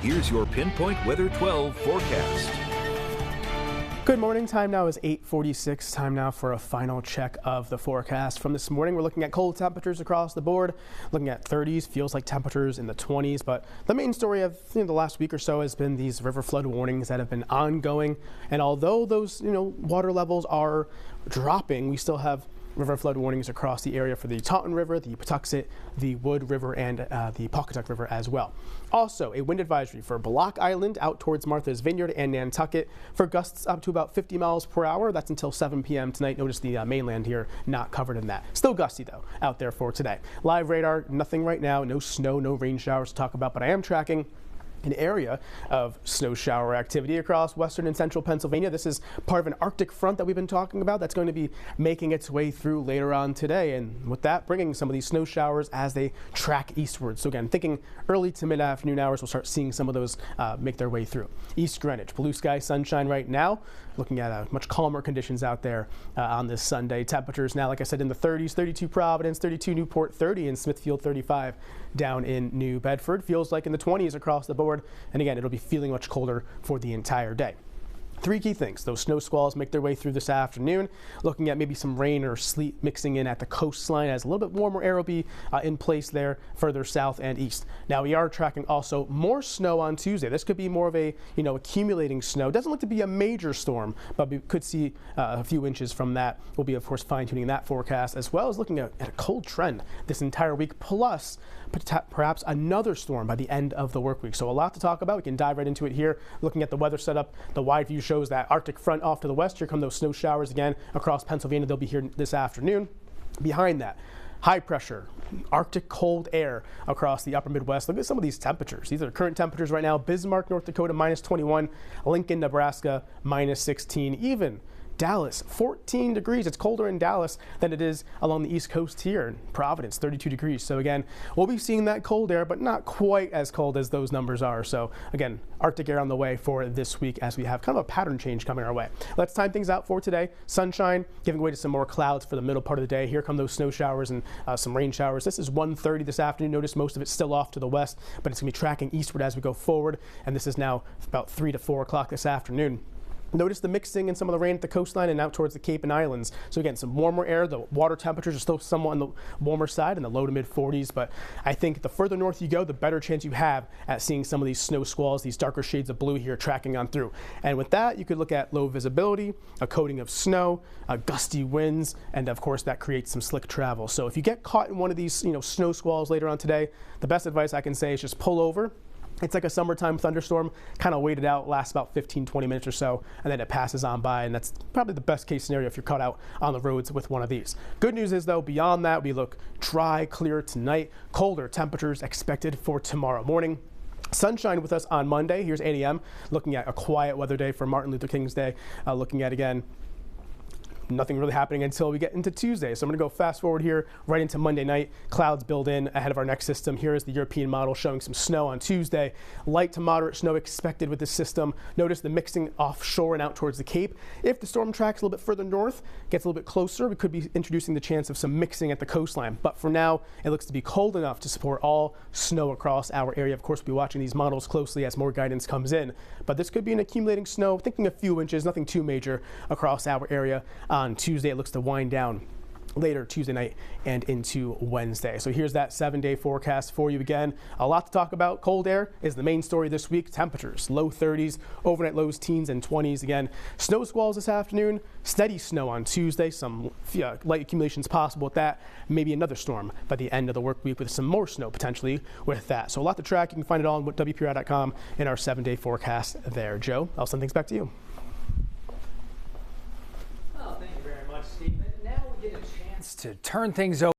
here's your Pinpoint Weather 12 forecast. Good morning. Time now is 8:46. Time now for a final check of the forecast from this morning. We're looking at cold temperatures across the board, looking at 30s, feels like temperatures in the 20s. But the main story of the last week or so has been these river flood warnings that have been ongoing. And although those water levels are dropping, we still have river flood warnings across the area for the Taunton River, the Patuxent, the Wood River, and the Pawcatuck River as well. Also, a wind advisory for Block Island out towards Martha's Vineyard and Nantucket for gusts up to about 50 miles per hour. That's until 7 p.m. tonight. Notice the mainland here not covered in that. Still gusty, though, out there for today. Live radar, nothing right now. No snow, no rain showers to talk about, but I am tracking an area of snow shower activity across western and central Pennsylvania. This is part of an Arctic front that we've been talking about that's going to be making its way through later on today, and with that bringing some of these snow showers as they track eastward. So again, thinking early to mid-afternoon hours, we'll start seeing some of those make their way through. East Greenwich, blue sky, sunshine right now. Looking at much calmer conditions out there on this Sunday. Temperatures now, like I said, in the 30s, 32 Providence, 32 Newport, 30 in Smithfield, 35 down in New Bedford. Feels like in the 20s across the board. And again, it'll be feeling much colder for the entire day. Three key things. Those snow squalls make their way through this afternoon. Looking at maybe some rain or sleet mixing in at the coastline as a little bit warmer air will be in place there further south and east. Now we are tracking also more snow on Tuesday. This could be more of a accumulating snow. Doesn't look to be a major storm, but we could see a few inches from that. We'll be of course fine-tuning that forecast as well as looking at a cold trend this entire week, plus perhaps another storm by the end of the work week. So a lot to talk about. We can dive right into it here. Looking at the weather setup, the wide view shows that Arctic front off to the west. Here come those snow showers again across Pennsylvania. They'll be here this afternoon. Behind that, high pressure, Arctic cold air across the upper Midwest. Look at some of these temperatures. These are current temperatures right now. Bismarck, North Dakota, -21. Lincoln, Nebraska, -16. Even Dallas, 14 degrees. It's colder in Dallas than it is along the East Coast here in Providence, 32 degrees. So again, we'll be seeing that cold air, but not quite as cold as those numbers are. So again, Arctic air on the way for this week as we have kind of a pattern change coming our way. Let's time things out for today. Sunshine giving way to some more clouds for the middle part of the day. Here come those snow showers and some rain showers. This is 1:30 this afternoon. Notice most of it's still off to the west, but it's going to be tracking eastward as we go forward. And this is now about 3 to 4 o'clock this afternoon. Notice the mixing and some of the rain at the coastline and out towards the Cape and Islands. So again, some warmer air. The water temperatures are still somewhat on the warmer side in the low to mid 40s, but I think the further north you go, the better chance you have at seeing some of these snow squalls, these darker shades of blue here tracking on through. And with that, you could look at low visibility, a coating of snow, gusty winds, and of course that creates some slick travel. So if you get caught in one of these snow squalls later on today, the best advice I can say is just pull over. It's like a summertime thunderstorm, kind of wait it out, lasts about 15-20 minutes or so, and then it passes on by, and that's probably the best case scenario if you're caught out on the roads with one of these. Good news is, though, beyond that, we look dry, clear tonight, colder temperatures expected for tomorrow morning. Sunshine with us on Monday. Here's 8 a.m. looking at a quiet weather day for Martin Luther King's Day, looking at, again, nothing really happening until we get into Tuesday. So I'm going to go fast forward here right into Monday night. Clouds build in ahead of our next system. Here is the European model showing some snow on Tuesday. Light to moderate snow expected with this system. Notice the mixing offshore and out towards the Cape. If the storm tracks a little bit further north, gets a little bit closer, we could be introducing the chance of some mixing at the coastline. But for now, it looks to be cold enough to support all snow across our area. Of course, we'll be watching these models closely as more guidance comes in. But this could be an accumulating snow, thinking a few inches, nothing too major across our area. On Tuesday, it looks to wind down later Tuesday night and into Wednesday. So here's that 7-day forecast for you again. A lot to talk about. Cold air is the main story this week. Temperatures, low 30s, overnight lows, teens and 20s. Again, snow squalls this afternoon, steady snow on Tuesday, some light accumulations possible with that. Maybe another storm by the end of the work week with some more snow potentially with that. So a lot to track. You can find it all on WPRI.com in our 7-day forecast there. Joe, I'll send things back to you. Well, thank you very much, Stephen. Now we get a chance to turn things over.